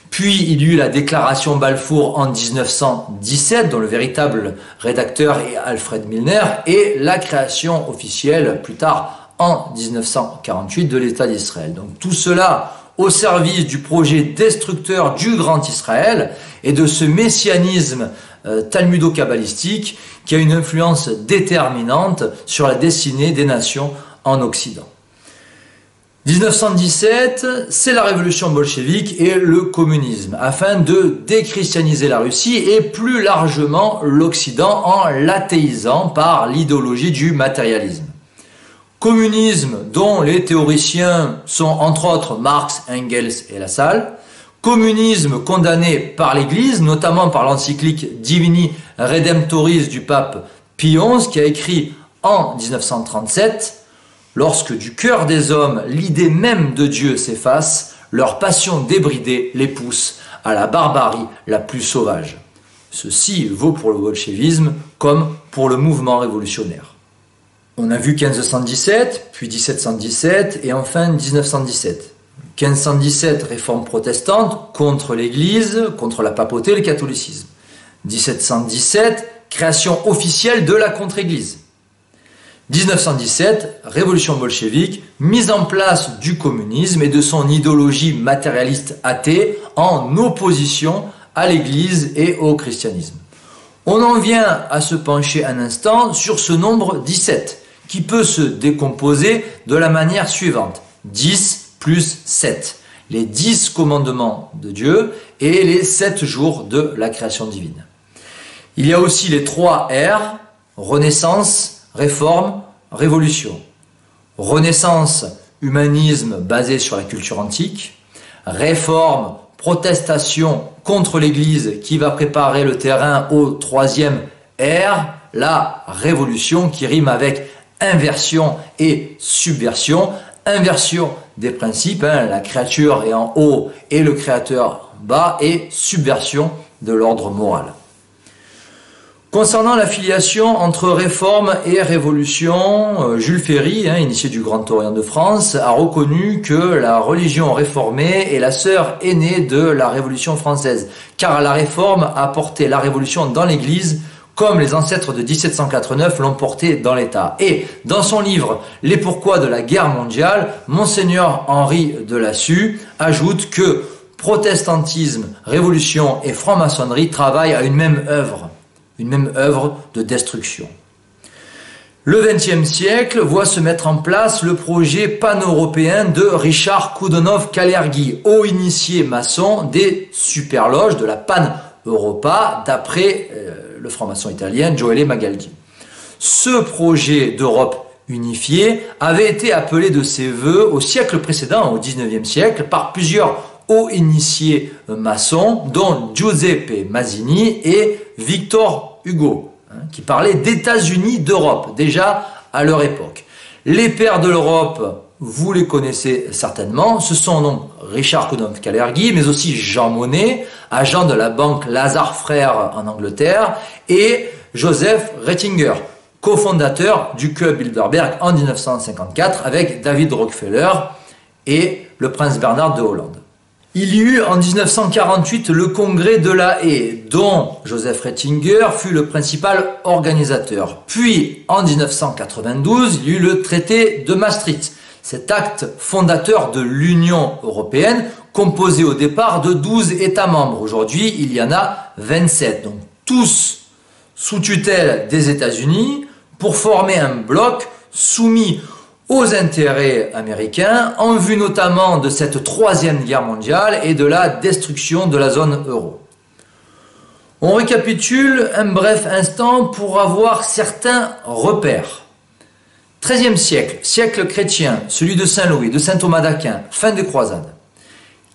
Puis il y eut la déclaration Balfour en 1917, dont le véritable rédacteur est Alfred Milner, et la création officielle plus tard en 1948 de l'État d'Israël. Donc tout cela au service du projet destructeur du Grand Israël et de ce messianisme talmudo-kabbalistique qui a une influence déterminante sur la destinée des nations en Occident. 1917, c'est la révolution bolchevique et le communisme, afin de déchristianiser la Russie et plus largement l'Occident en l'athéisant par l'idéologie du matérialisme. Communisme dont les théoriciens sont entre autres Marx, Engels et Lassalle. Communisme condamné par l'Église, notamment par l'encyclique Divini Redemptoris du pape Pie XI qui a écrit en 1937 « Lorsque du cœur des hommes l'idée même de Dieu s'efface, leur passion débridée les pousse à la barbarie la plus sauvage. » Ceci vaut pour le bolchevisme comme pour le mouvement révolutionnaire. On a vu 1517, puis 1717 et enfin 1917. 1517, réforme protestante contre l'Église, contre la papauté et le catholicisme. 1717, création officielle de la contre-Église. 1917, révolution bolchevique, mise en place du communisme et de son idéologie matérialiste athée en opposition à l'Église et au christianisme. On en vient à se pencher un instant sur ce nombre 17, qui peut se décomposer de la manière suivante. 10 plus 7, les 10 commandements de Dieu et les 7 jours de la création divine. Il y a aussi les 3 R, Renaissance, Réforme, Révolution. Renaissance, humanisme basé sur la culture antique. Réforme, protestation contre l'Église qui va préparer le terrain au 3e R, la Révolution qui rime avec inversion et subversion. Inversion des principes, la créature est en haut et le créateur bas, et subversion de l'ordre moral. Concernant la filiation entre réforme et révolution, Jules Ferry, initié du Grand Orient de France, a reconnu que la religion réformée est la sœur aînée de la Révolution française, car la réforme a porté la révolution dans l'Église, comme les ancêtres de 1789 l'ont porté dans l'État. Et dans son livre « Les pourquoi de la guerre mondiale », Monseigneur Henri de Lassus ajoute que protestantisme, révolution et franc-maçonnerie travaillent à une même œuvre de destruction. Le XXe siècle voit se mettre en place le projet pan-européen de Richard Koudonov-Kalergi, haut initié maçon des superloges de la Pan-Europa, d'après le franc-maçon italien Gioele Magaldi. Ce projet d'Europe unifiée avait été appelé de ses voeux au siècle précédent, au XIXe siècle, par plusieurs hauts initiés maçons, dont Giuseppe Mazzini et Victor Hugo, qui parlaient d'États-Unis d'Europe, déjà à leur époque. Les pères de l'Europe, vous les connaissez certainement, ce sont donc Richard Koudonov-Kalergi, mais aussi Jean Monnet, agent de la banque Lazare Frères en Angleterre, et Joseph Ratzinger, cofondateur du Club Bilderberg en 1954 avec David Rockefeller et le prince Bernard de Hollande. Il y eut en 1948 le congrès de La Haye, dont Joseph Ratzinger fut le principal organisateur. Puis, en 1992, il y eut le traité de Maastricht, cet acte fondateur de l'Union européenne, composé au départ de 12 États membres. Aujourd'hui, il y en a 27, donc tous sous tutelle des États-Unis, pour former un bloc soumis aux intérêts américains, en vue notamment de cette troisième guerre mondiale et de la destruction de la zone euro. On récapitule un bref instant pour avoir certains repères. XIIIe siècle, siècle chrétien, celui de Saint-Louis, de saint Thomas d'Aquin, fin des croisades.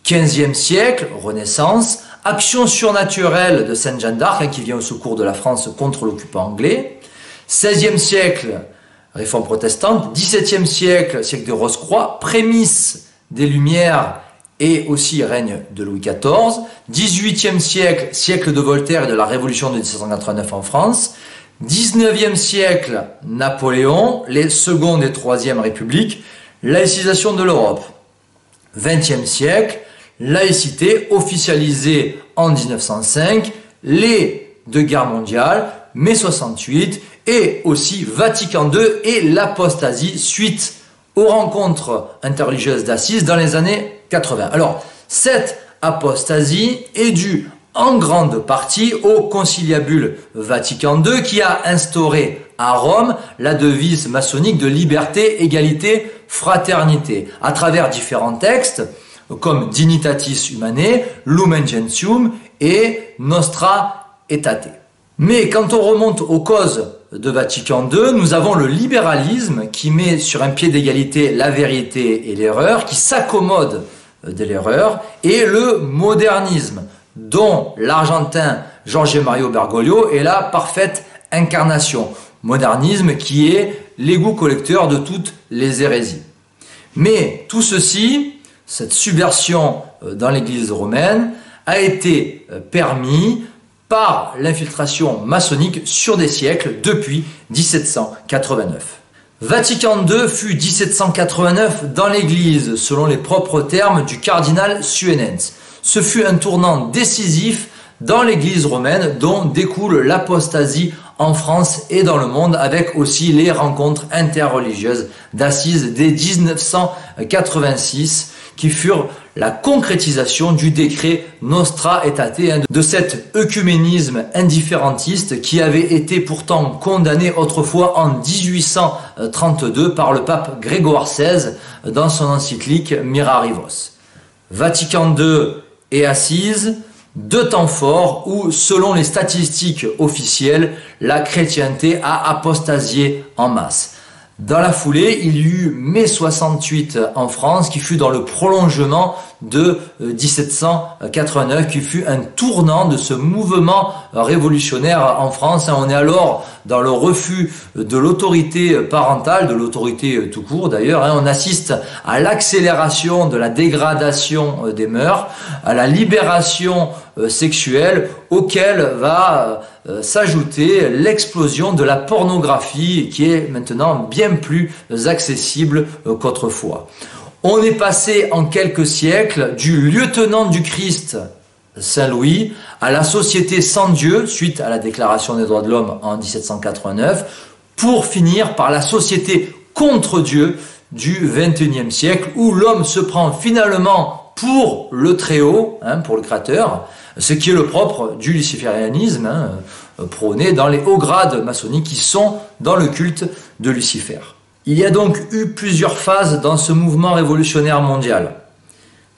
XVe siècle, Renaissance, action surnaturelle de Sainte Jeanne d'Arc qui vient au secours de la France contre l'occupant anglais. XVIe siècle, réforme protestante. XVIIe siècle, siècle de Rose-Croix, prémisse des Lumières et aussi règne de Louis XIV. XVIIIe siècle, siècle de Voltaire et de la Révolution de 1789 en France. XIXe siècle, Napoléon, les seconde et troisième républiques, laïcisation de l'Europe. XXe siècle, laïcité officialisée en 1905, les deux guerres mondiales, mai 68, et aussi Vatican II et l'apostasie suite aux rencontres interreligieuses d'Assise dans les années 80. Alors, cette apostasie est due en grande partie au conciliabule Vatican II qui a instauré à Rome la devise maçonnique de liberté, égalité, fraternité, à travers différents textes comme Dignitatis Humanae, Lumen Gentium et Nostra Aetate. Mais quand on remonte aux causes de Vatican II, nous avons le libéralisme qui met sur un pied d'égalité la vérité et l'erreur, qui s'accommode de l'erreur, et le modernisme, dont l'Argentin Jorge Mario Bergoglio est la parfaite incarnation. Modernisme qui est l'égout collecteur de toutes les hérésies. Mais tout ceci, cette subversion dans l'Église romaine, a été permis par l'infiltration maçonnique sur des siècles depuis 1789. Vatican II fut 1789 dans l'Église, selon les propres termes du cardinal Suenens. Ce fut un tournant décisif dans l'Église romaine dont découle l'apostasie en France et dans le monde, avec aussi les rencontres interreligieuses d'Assise dès 1986 qui furent la concrétisation du décret Nostra Aetate, de cet œcuménisme indifférentiste qui avait été pourtant condamné autrefois en 1832 par le pape Grégoire XVI dans son encyclique Mirarivos. Vatican II et Assise, deux temps forts où, selon les statistiques officielles, la chrétienté a apostasié en masse. Dans la foulée, il y eut mai 68 en France, qui fut dans le prolongement de 1789, qui fut un tournant de ce mouvement révolutionnaire en France. On est alors dans le refus de l'autorité parentale, de l'autorité tout court d'ailleurs. On assiste à l'accélération de la dégradation des mœurs, à la libération sexuelle, auquel va s'ajouter l'explosion de la pornographie qui est maintenant bien plus accessible qu'autrefois. On est passé en quelques siècles du lieutenant du Christ, Saint Louis, à la société sans Dieu, suite à la Déclaration des droits de l'homme en 1789, pour finir par la société contre Dieu du XXIe siècle, où l'homme se prend finalement pour le Très-Haut, pour le Créateur, ce qui est le propre du luciférianisme, prôné dans les hauts grades maçonniques qui sont dans le culte de Lucifer. Il y a donc eu plusieurs phases dans ce mouvement révolutionnaire mondial.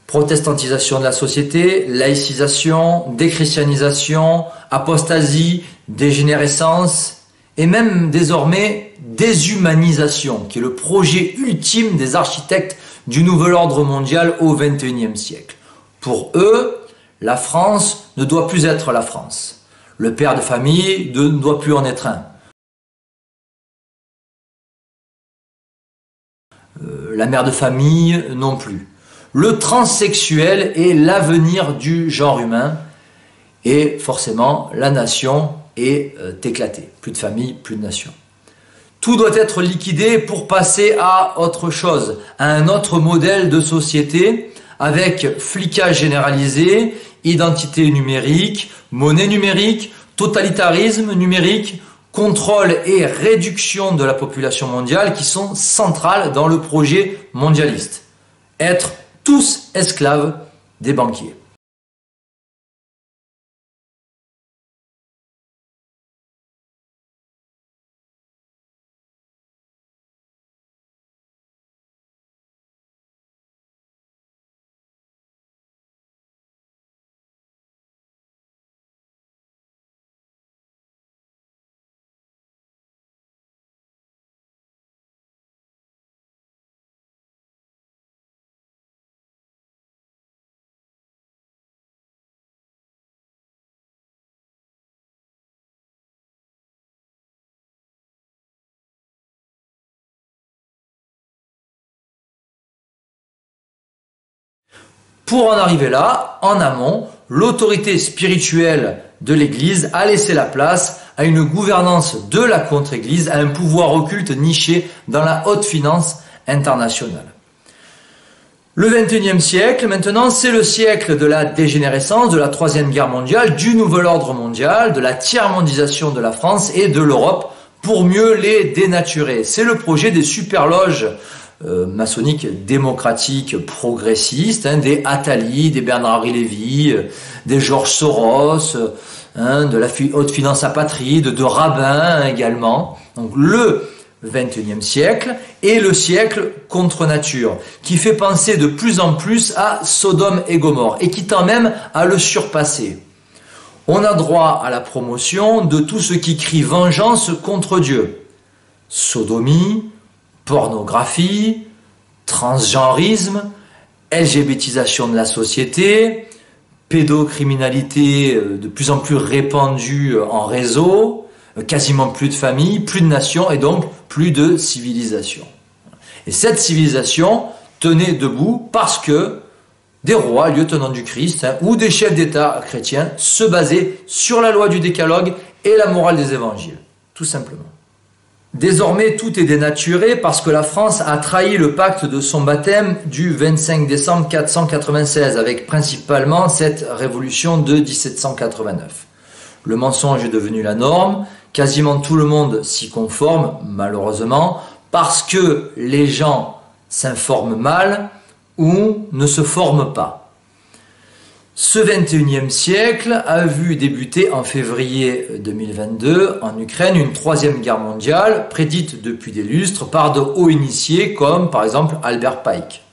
Protestantisation de la société, laïcisation, déchristianisation, apostasie, dégénérescence et même désormais déshumanisation, qui est le projet ultime des architectes du nouvel ordre mondial au XXIe siècle. Pour eux, la France ne doit plus être la France. Le père de famille ne doit plus en être un. La mère de famille non plus. Le transsexuel est l'avenir du genre humain et forcément la nation est éclatée. Plus de famille, plus de nation. Tout doit être liquidé pour passer à autre chose, à un autre modèle de société avec flicage généralisé, identité numérique, monnaie numérique, totalitarisme numérique, contrôle et réduction de la population mondiale qui sont centrales dans le projet mondialiste. Être tous esclaves des banquiers. Pour en arriver là, en amont, l'autorité spirituelle de l'Église a laissé la place à une gouvernance de la contre-Église, à un pouvoir occulte niché dans la haute finance internationale. Le XXIe siècle, maintenant, c'est le siècle de la dégénérescence, de la Troisième Guerre mondiale, du nouvel ordre mondial, de la tiers-mondisation de la France et de l'Europe, pour mieux les dénaturer. C'est le projet des superloges maçonniques démocratiques progressistes, des Attali, des Bernard-Henri Lévy, des Georges Soros, de la haute finance apatride, de rabbins également. Donc le XXIe siècle est le siècle contre nature, qui fait penser de plus en plus à Sodome et Gomorrhe, et qui tend même à le surpasser. On a droit à la promotion de tout ce qui crie vengeance contre Dieu. Sodomie, pornographie, transgenrisme, LGBTisation de la société, pédocriminalité de plus en plus répandue en réseau, quasiment plus de famille, plus de nation et donc plus de civilisation. Et cette civilisation tenait debout parce que des rois, lieutenants du Christ, ou des chefs d'État chrétiens se basaient sur la loi du décalogue et la morale des évangiles, tout simplement. Désormais, tout est dénaturé parce que la France a trahi le pacte de son baptême du 25 décembre 496, avec principalement cette révolution de 1789. Le mensonge est devenu la norme, quasiment tout le monde s'y conforme, malheureusement, parce que les gens s'informent mal ou ne se forment pas. Ce XXIe siècle a vu débuter en février 2022 en Ukraine une troisième guerre mondiale prédite depuis des lustres par de hauts initiés comme par exemple Albert Pike.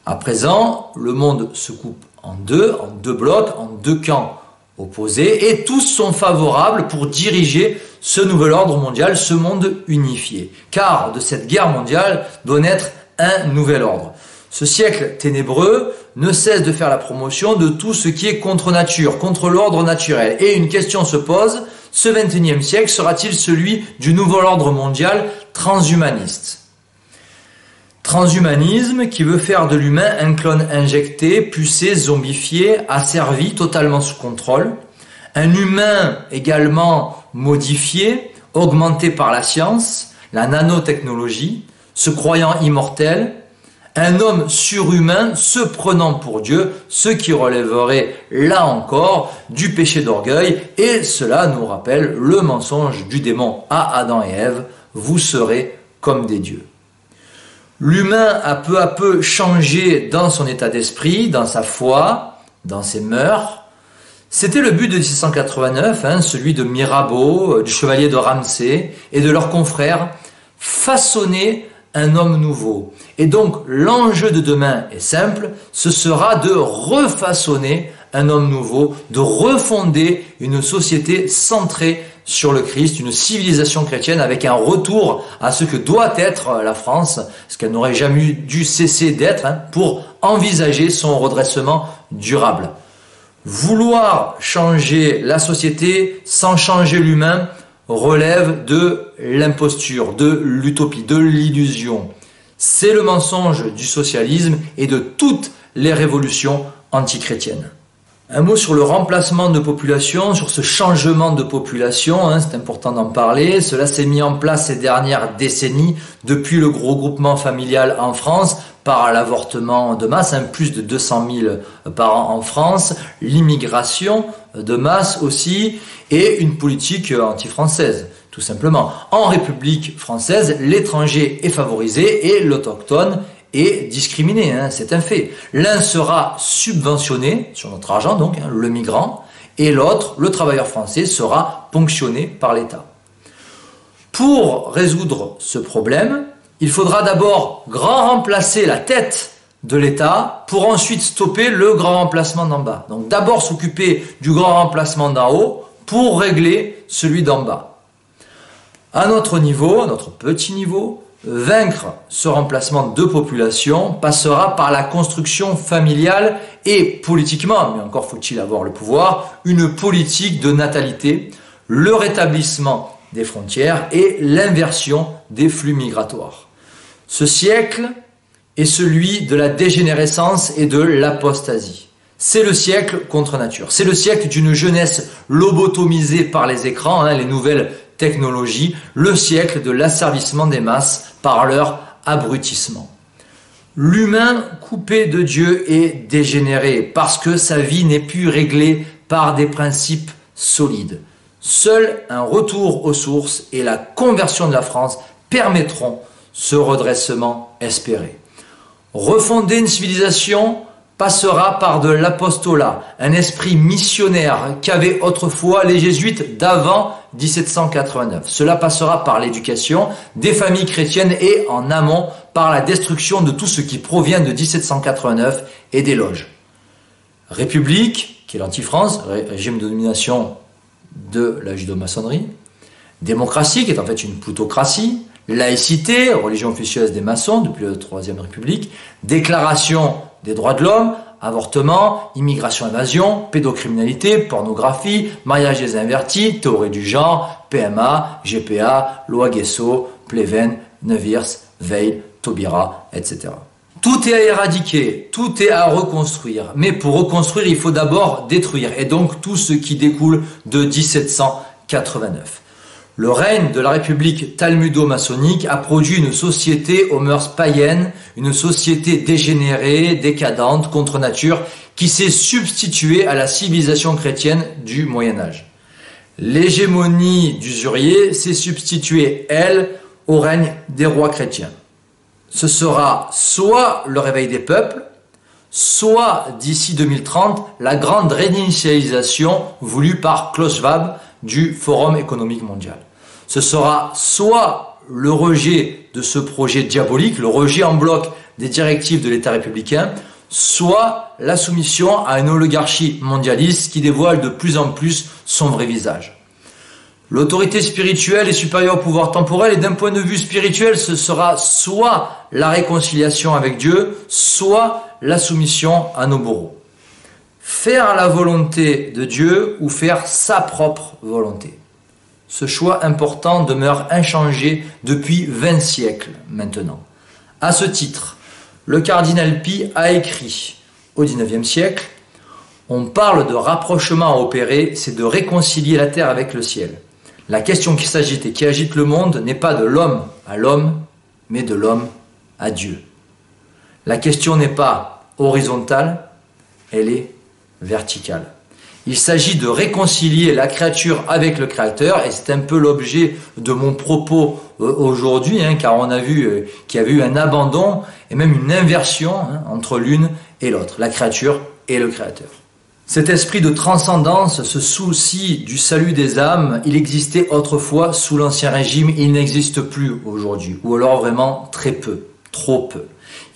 À présent, le monde se coupe en deux blocs, en deux camps opposés et tous sont favorables pour diriger ce nouvel ordre mondial, ce monde unifié. Car de cette guerre mondiale doit naître un nouvel ordre. Ce siècle ténébreux ne cesse de faire la promotion de tout ce qui est contre nature, contre l'ordre naturel. Et une question se pose, ce XXIe siècle sera-t-il celui du nouvel ordre mondial transhumaniste? Transhumanisme qui veut faire de l'humain un clone injecté, pucé, zombifié, asservi, totalement sous contrôle. Un humain également modifié, augmenté par la science, la nanotechnologie, se croyant immortel. Un homme surhumain se prenant pour Dieu, ce qui relèverait là encore du péché d'orgueil, et cela nous rappelle le mensonge du démon à Adam et Ève, vous serez comme des dieux. L'humain a peu à peu changé dans son état d'esprit, dans sa foi, dans ses mœurs. C'était le but de 1689, celui de Mirabeau, du chevalier de Ramsay et de leurs confrères, façonner un homme nouveau. Et donc l'enjeu de demain est simple, ce sera de refaçonner un homme nouveau, de refonder une société centrée sur le Christ, une civilisation chrétienne avec un retour à ce que doit être la France, ce qu'elle n'aurait jamais dû cesser d'être pour envisager son redressement durable. Vouloir changer la société sans changer l'humain relève de l'imposture, de l'utopie, de l'illusion. C'est le mensonge du socialisme et de toutes les révolutions antichrétiennes. Un mot sur le remplacement de population, sur ce changement de population, c'est important d'en parler. Cela s'est mis en place ces dernières décennies depuis le gros regroupement familial en France, par l'avortement de masse, plus de 200 000 par an en France, l'immigration de masse aussi, et une politique anti-française, tout simplement. En République française, l'étranger est favorisé et l'autochtone est discriminé, c'est un fait. L'un sera subventionné sur notre argent, donc le migrant, et l'autre, le travailleur français, sera ponctionné par l'État. Pour résoudre ce problème, il faudra d'abord grand remplacer la tête de l'État pour ensuite stopper le grand remplacement d'en bas. Donc d'abord s'occuper du grand remplacement d'en haut pour régler celui d'en bas. À notre niveau, à notre petit niveau, vaincre ce remplacement de population passera par la construction familiale et politiquement, mais encore faut-il avoir le pouvoir, une politique de natalité, le rétablissement des frontières et l'inversion des flux migratoires. Ce siècle est celui de la dégénérescence et de l'apostasie. C'est le siècle contre nature. C'est le siècle d'une jeunesse lobotomisée par les écrans, les nouvelles technologies, le siècle de l'asservissement des masses par leur abrutissement. L'humain coupé de Dieu est dégénéré parce que sa vie n'est plus réglée par des principes solides. Seul un retour aux sources et la conversion de la France permettront ce redressement espéré. Refonder une civilisation passera par de l'apostolat, un esprit missionnaire qu'avaient autrefois les jésuites d'avant 1789. Cela passera par l'éducation des familles chrétiennes et en amont par la destruction de tout ce qui provient de 1789 et des loges. République, qui est l'anti-France, régime de domination de la judo-maçonnerie. Démocratie, qui est en fait une plutocratie. Laïcité, religion officieuse des maçons depuis la Troisième République. Déclaration des droits de l'homme, avortement, immigration-invasion, pédocriminalité, pornographie, mariage des invertis, théorie du genre, PMA, GPA, loi Guesso, Pleven, Neuwirth, Veil, Taubira, etc. Tout est à éradiquer, tout est à reconstruire. Mais pour reconstruire, il faut d'abord détruire. Et donc tout ce qui découle de 1789. Le règne de la République talmudo-maçonnique a produit une société aux mœurs païennes, une société dégénérée, décadente, contre nature, qui s'est substituée à la civilisation chrétienne du Moyen-Âge. L'hégémonie d'usurier s'est substituée, elle, au règne des rois chrétiens. Ce sera soit le réveil des peuples, soit d'ici 2030, la grande réinitialisation voulue par Klaus Schwab du Forum économique mondial. Ce sera soit le rejet de ce projet diabolique, le rejet en bloc des directives de l'État républicain, soit la soumission à une oligarchie mondialiste qui dévoile de plus en plus son vrai visage. L'autorité spirituelle est supérieure au pouvoir temporel et d'un point de vue spirituel, ce sera soit la réconciliation avec Dieu, soit la soumission à nos bourreaux. Faire la volonté de Dieu ou faire sa propre volonté. Ce choix important demeure inchangé depuis 20 siècles maintenant. À ce titre, le cardinal Pie a écrit au XIXe siècle « On parle de rapprochement à opérer, c'est de réconcilier la terre avec le ciel. La question qui s'agite et qui agite le monde n'est pas de l'homme à l'homme, mais de l'homme à Dieu. La question n'est pas horizontale, elle est verticale. Il s'agit de réconcilier la créature avec le Créateur, et c'est un peu l'objet de mon propos aujourd'hui, car on a vu qu'il y avait eu un abandon et même une inversion entre l'une et l'autre, la créature et le Créateur. Cet esprit de transcendance, ce souci du salut des âmes, il existait autrefois sous l'Ancien Régime, il n'existe plus aujourd'hui, ou alors vraiment très peu, trop peu.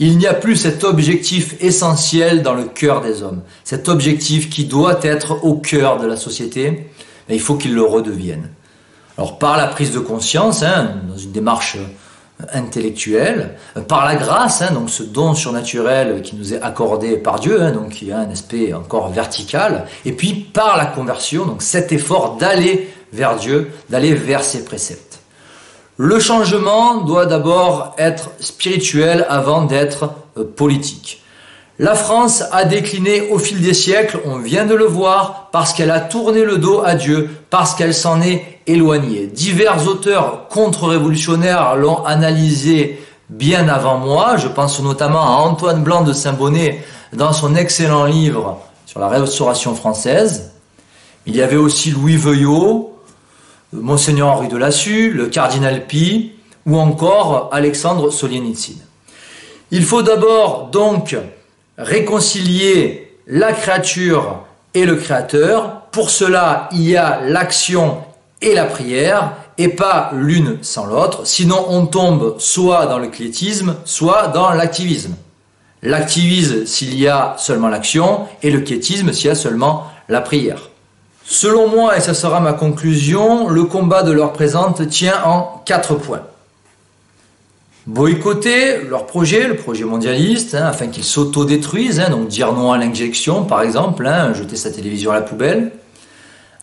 Il n'y a plus cet objectif essentiel dans le cœur des hommes, cet objectif qui doit être au cœur de la société, mais il faut qu'il le redevienne. Alors par la prise de conscience, dans une démarche intellectuelle, par la grâce, donc ce don surnaturel qui nous est accordé par Dieu, donc qui a un aspect encore vertical, et puis par la conversion, donc cet effort d'aller vers Dieu, d'aller vers ses préceptes. Le changement doit d'abord être spirituel avant d'être politique. La France a décliné au fil des siècles, on vient de le voir, parce qu'elle a tourné le dos à Dieu, parce qu'elle s'en est éloignée. Divers auteurs contre-révolutionnaires l'ont analysé bien avant moi. Je pense notamment à Antoine Blanc de Saint-Bonnet dans son excellent livre sur la Restauration française. Il y avait aussi Louis Veuillot, Monseigneur Henri de Lassus, le cardinal Pie ou encore Alexandre Solzhenitsyn. Il faut d'abord donc réconcilier la créature et le Créateur. Pour cela, il y a l'action et la prière, et pas l'une sans l'autre. Sinon, on tombe soit dans le quiétisme, soit dans l'activisme. L'activisme s'il y a seulement l'action, et le quiétisme s'il y a seulement la prière. Selon moi, et ça sera ma conclusion, le combat de l'heure présente tient en 4 points. Boycotter leur projet, le projet mondialiste, afin qu'ils s'autodétruisent, donc dire non à l'injection par exemple, jeter sa télévision à la poubelle.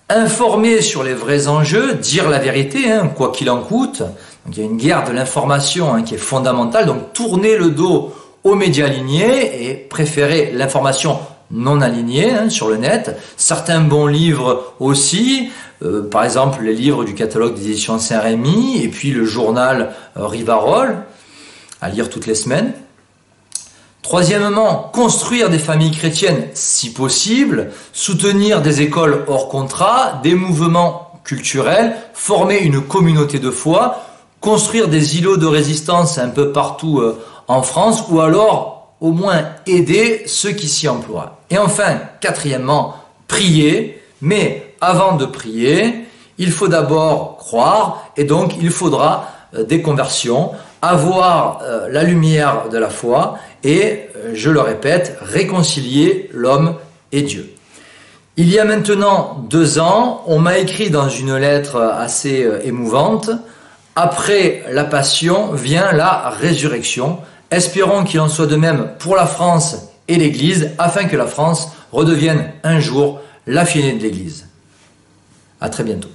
Informer sur les vrais enjeux, dire la vérité, quoi qu'il en coûte. Donc, il y a une guerre de l'information qui est fondamentale, donc tourner le dos aux médias alignés et préférer l'information non alignée sur le net. Certains bons livres aussi, par exemple les livres du catalogue des éditions Saint-Rémy et puis le journal Rivarol, à lire toutes les semaines. Troisièmement, construire des familles chrétiennes si possible, soutenir des écoles hors contrat, des mouvements culturels, former une communauté de foi, construire des îlots de résistance un peu partout en France, ou alors au moins aider ceux qui s'y emploient. Et enfin, quatrièmement, prier, mais avant de prier, il faut d'abord croire, et donc il faudra des conversions, avoir la lumière de la foi, et, je le répète, réconcilier l'homme et Dieu. Il y a maintenant 2 ans, on m'a écrit dans une lettre assez émouvante, « Après la passion vient la résurrection ». Espérons qu'il en soit de même pour la France et l'Église, afin que la France redevienne un jour la fierté de l'Église. À très bientôt.